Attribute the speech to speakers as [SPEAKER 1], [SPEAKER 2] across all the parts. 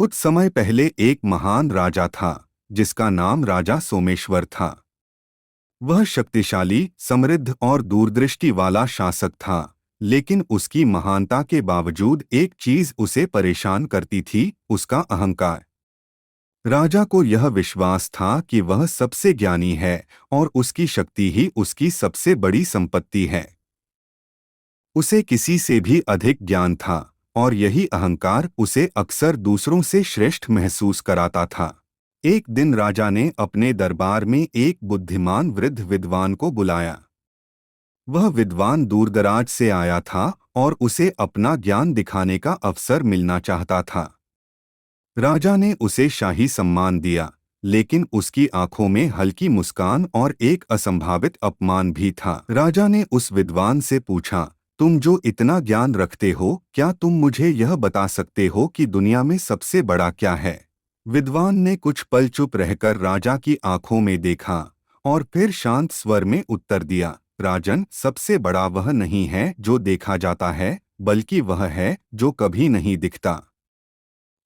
[SPEAKER 1] कुछ समय पहले एक महान राजा था जिसका नाम राजा सोमेश्वर था। वह शक्तिशाली, समृद्ध और दूरदृष्टि वाला शासक था, लेकिन उसकी महानता के बावजूद एक चीज उसे परेशान करती थी, उसका अहंकार। राजा को यह विश्वास था कि वह सबसे ज्ञानी है और उसकी शक्ति ही उसकी सबसे बड़ी संपत्ति है। उसे किसी से भी अधिक ज्ञान था और यही अहंकार उसे अक्सर दूसरों से श्रेष्ठ महसूस कराता था। एक दिन राजा ने अपने दरबार में एक बुद्धिमान वृद्ध विद्वान को बुलाया। वह विद्वान दूरदराज से आया था और उसे अपना ज्ञान दिखाने का अवसर मिलना चाहता था। राजा ने उसे शाही सम्मान दिया, लेकिन उसकी आंखों में हल्की मुस्कान और एक असंभावित अपमान भी था। राजा ने उस विद्वान से पूछा, तुम जो इतना ज्ञान रखते हो, क्या तुम मुझे यह बता सकते हो कि दुनिया में सबसे बड़ा क्या है? विद्वान ने कुछ पल चुप रहकर राजा की आंखों में देखा और फिर शांत स्वर में उत्तर दिया, राजन, सबसे बड़ा वह नहीं है जो देखा जाता है, बल्कि वह है जो कभी नहीं दिखता।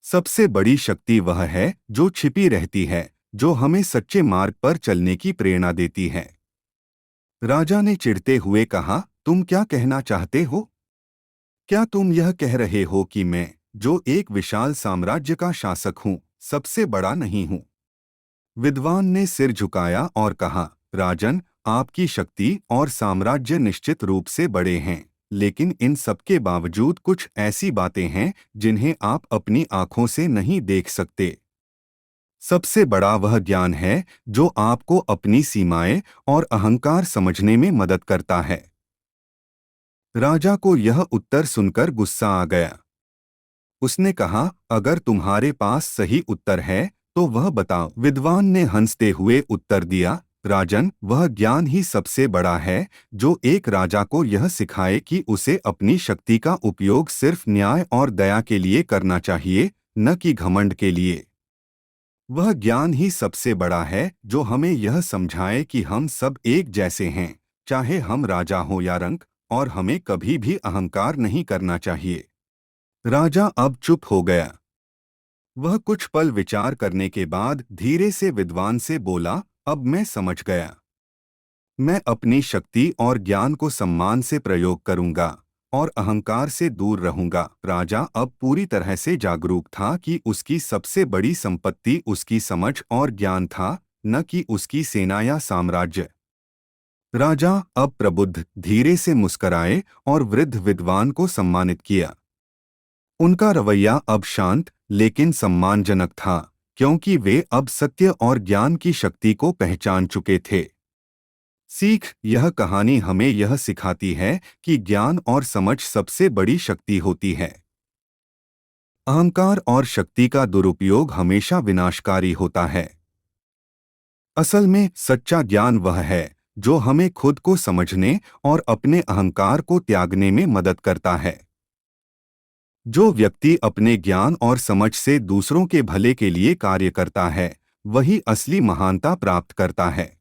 [SPEAKER 1] सबसे बड़ी शक्ति वह है जो छिपी रहती है, जो हमें सच्चे मार्ग पर चलने की प्रेरणा देती है। राजा ने चिढ़ते हुए कहा, तुम क्या कहना चाहते हो? क्या तुम यह कह रहे हो कि मैं, जो एक विशाल साम्राज्य का शासक हूँ, सबसे बड़ा नहीं हूँ? विद्वान ने सिर झुकाया और कहा, राजन, आपकी शक्ति और साम्राज्य निश्चित रूप से बड़े हैं, लेकिन इन सबके बावजूद कुछ ऐसी बातें हैं जिन्हें आप अपनी आंखों से नहीं देख सकते। सबसे बड़ा वह ज्ञान है जो आपको अपनी सीमाएं और अहंकार समझने में मदद करता है। राजा को यह उत्तर सुनकर गुस्सा आ गया। उसने कहा, अगर तुम्हारे पास सही उत्तर है तो वह बताओ। विद्वान ने हंसते हुए उत्तर दिया, राजन, वह ज्ञान ही सबसे बड़ा है जो एक राजा को यह सिखाए कि उसे अपनी शक्ति का उपयोग सिर्फ न्याय और दया के लिए करना चाहिए, न कि घमंड के लिए। वह ज्ञान ही सबसे बड़ा है जो हमें यह समझाए कि हम सब एक जैसे हैं, चाहे हम राजा हों या रंक, और हमें कभी भी अहंकार नहीं करना चाहिए। राजा अब चुप हो गया। वह कुछ पल विचार करने के बाद धीरे से विद्वान से बोला, अब मैं समझ गया। मैं अपनी शक्ति और ज्ञान को सम्मान से प्रयोग करूंगा और अहंकार से दूर रहूंगा। राजा अब पूरी तरह से जागरूक था कि उसकी सबसे बड़ी संपत्ति उसकी समझ और ज्ञान था, न कि उसकी सेना या साम्राज्य। राजा अब प्रबुद्ध धीरे से मुस्कराए और वृद्ध विद्वान को सम्मानित किया। उनका रवैया अब शांत लेकिन सम्मानजनक था, क्योंकि वे अब सत्य और ज्ञान की शक्ति को पहचान चुके थे। सीख, यह कहानी हमें यह सिखाती है कि ज्ञान और समझ सबसे बड़ी शक्ति होती है। अहंकार और शक्ति का दुरुपयोग हमेशा विनाशकारी होता है। असल में सच्चा ज्ञान वह है जो हमें खुद को समझने और अपने अहंकार को त्यागने में मदद करता है। जो व्यक्ति अपने ज्ञान और समझ से दूसरों के भले के लिए कार्य करता है, वही असली महानता प्राप्त करता है।